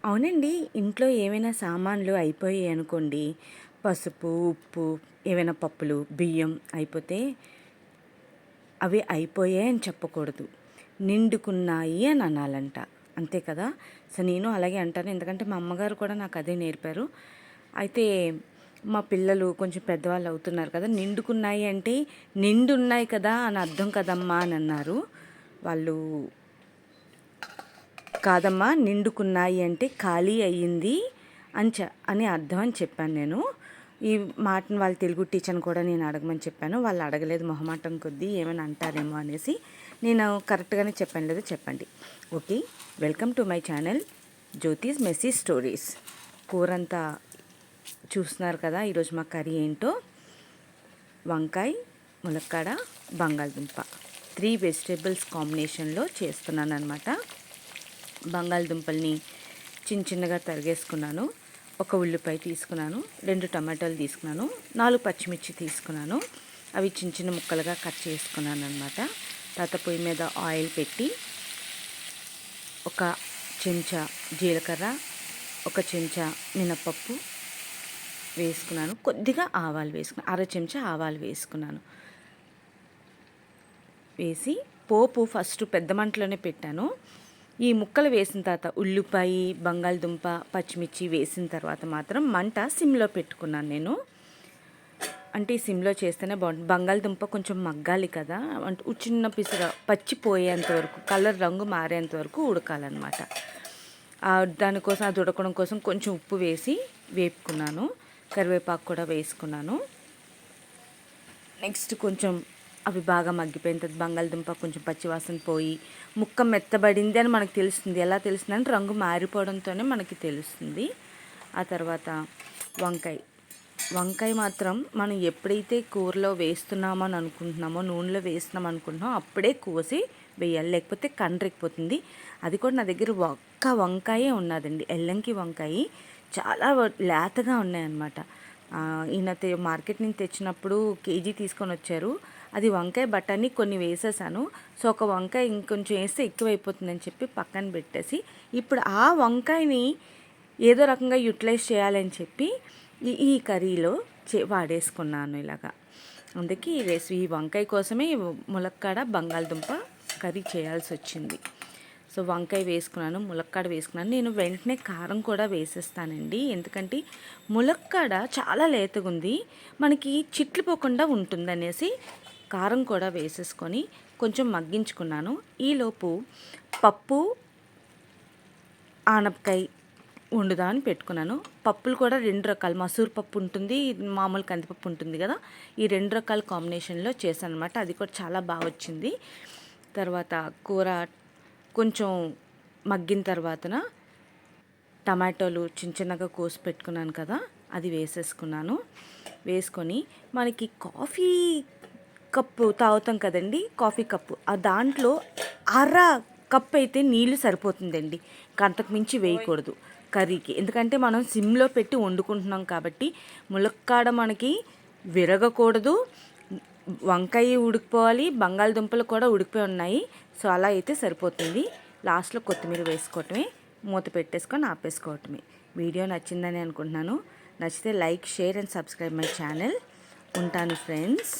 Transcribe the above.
అవునండి. ఇంట్లో ఏమైనా సామాన్లు అయిపోయాయి అనుకోండి, పసుపు, ఉప్పు, ఏవైనా పప్పులు, బియ్యం అయిపోతే అవి అయిపోయాయి అని చెప్పకూడదు. నిండుకున్నాయి అని అనాలంట. అంతే కదా! సో, నేను అలాగే అంటాను. ఎందుకంటే మా అమ్మగారు కూడా నాకు అదే నేర్పారు. అయితే మా పిల్లలు కొంచెం పెద్దవాళ్ళు అవుతున్నారు కదా! నిండుకున్నాయి అంటే నిండున్నాయి కదా అని అర్థం కదమ్మా అని అన్నారు. వాళ్ళు కాదమ్మా, నిండుకున్నాయి అంటే ఖాళీ అయ్యింది అని అర్థం అని చెప్పాను నేను. ఈ మాటను వాళ్ళ తెలుగు టీచర్ని కూడా నేను అడగమని చెప్పాను. వాళ్ళు అడగలేదు, మొహమాటం కొద్దీ ఏమైనా అంటారేమో అనేసి. నేను కరెక్ట్గానే చెప్పాను, లేదో చెప్పండి. Okay, welcome to my channel Jyothi's messy stories. కూరంతా చూస్తున్నారు కదా. ఈరోజు మా కర్రీ ఏంటో వంకాయ, ములక్కాడ, బంగాళదుంప 3 వెజిటేబుల్స్ కాంబినేషన్లో చేస్తున్నాను అనమాట. బంగాళదుంపల్ని చిన్న చిన్నగా తరిగేసుకున్నాను. ఒక ఉల్లిపాయ తీసుకున్నాను, 2 టమాటాలు తీసుకున్నాను, 4 పచ్చిమిర్చి తీసుకున్నాను. అవి చిన్న చిన్న ముక్కలుగా కట్ చేసుకున్నాను అనమాట. తర్వాత పొయ్యి మీద ఆయిల్ పెట్టి ఒక చెంచా జీలకర్ర, ఒక చెంచా మినపప్పు వేసుకున్నాను. కొద్దిగా ఆవాలు వేసుకున్నాను, అర చెంచా ఆవాలు వేసుకున్నాను. వేసి పోపు ఫస్ట్ పెద్ద మంటలోనే పెట్టాను. ఈ ముక్కలు వేసిన తర్వాత ఉల్లిపాయ, బంగాళదుంప, పచ్చిమిర్చి వేసిన తర్వాత మాత్రం మంట సిమ్లో పెట్టుకున్నాను నేను. అంటే సిమ్లో చేస్తేనే బాగుంటుంది. బంగాళదుంప కొంచెం మగ్గాలి కదా, అంటే చిన్న పిసర పచ్చిపోయేంత వరకు, కలర్ రంగు మారేంత వరకు ఉడకాలన్నమాట. దానికోసం అది ఉడకడం కోసం కొంచెం ఉప్పు వేసి వేపుకున్నాను. కరివేపాకు కూడా వేసుకున్నాను. నెక్స్ట్ కొంచెం అవి బాగా మగ్గిపోయిన తర్వాత బంగాళదుంప కొంచెం పచ్చివాసన పోయి ముక్క మెత్తబడింది అని మనకు తెలుస్తుంది. ఎలా తెలుస్తుంది అంటే రంగు మారిపోవడంతోనే మనకి తెలుస్తుంది. ఆ తర్వాత వంకాయ మాత్రం మనం ఎప్పుడైతే కూరలో వేస్తున్నామో అని అనుకుంటున్నామో, నూనెలో వేస్తున్నాం అనుకుంటున్నామో అప్పుడే కోసి వేయాలి, లేకపోతే కండ్రెక్కిపోతుంది. అది కూడా నా దగ్గర ఒక్క వంకాయే ఉన్నదండి, ఎల్లంకి వంకాయ. చాలా లేతగా ఉన్నాయన్నమాట. ఈయన మార్కెట్ నుంచి తెచ్చినప్పుడు కేజీ తీసుకొని వచ్చారు. అది వంకాయ బఠానీ కొన్ని వేసేసాను. సో ఒక వంకాయ ఇంకొంచెం వేస్తే ఎక్కువైపోతుందని చెప్పి పక్కన పెట్టేసి ఇప్పుడు ఆ వంకాయని ఏదో రకంగా యూటిలైజ్ చేయాలని చెప్పి ఈ కర్రీలో వాడేసుకున్నాను ఇలాగా. అందుకే ఈ వంకాయ కోసమే ములక్కాడ బంగాళదుంప కర్రీ చేయాల్సి వచ్చింది. సో వంకాయ వేసుకున్నాను, ములక్కాడ వేసుకున్నాను. నేను వెంటనే కారం కూడా వేసేస్తానండి, ఎందుకంటే ములక్కాడ చాలా లేతగా ఉంది, మనకి చిట్లిపోకుండా ఉంటుందనేసి కారం కూడా వేసేసుకొని కొంచెం మగ్గించుకున్నాను. ఈలోపు పప్పు, ఆనపకాయ వండుదామని పెట్టుకున్నాను. పప్పులు కూడా 2 రకాలు, మసూర్ పప్పు ఉంటుంది, మామూలు కందిపప్పు ఉంటుంది కదా, ఈ 2 రకాల కాంబినేషన్లో చేశాను అనమాట. అది కూడా చాలా బాగా వచ్చింది. తర్వాత కూర కొంచెం మగ్గిన తర్వాతన టమాటోలు చిన్న చిన్నగా కోసి పెట్టుకున్నాను కదా, అది వేసేసుకున్నాను. వేసుకొని మనకి కాఫీ కప్పు తాగుతాం కదండి, కాఫీ కప్పు, ఆ దాంట్లో అర కప్ అయితే నీళ్ళు సరిపోతుందండి. అంతకు మించి వేయకూడదు కర్రీకి, ఎందుకంటే మనం సిమ్లో పెట్టి వండుకుంటున్నాం కాబట్టి ములక్కాడ మనకి విరగకూడదు, వంకాయ ఉడికిపోవాలి, బంగాళదుంపలు కూడా ఉడికిపోయి ఉన్నాయి. సో అలా అయితే సరిపోతుంది. లాస్ట్లో కొత్తిమీర వేసుకోవటమే, మూత పెట్టేసుకొని ఆపేసుకోవటమే. వీడియో నచ్చిందని అనుకుంటున్నాను. నచ్చితే like, share and subscribe my channel. ఉంటాను ఫ్రెండ్స్.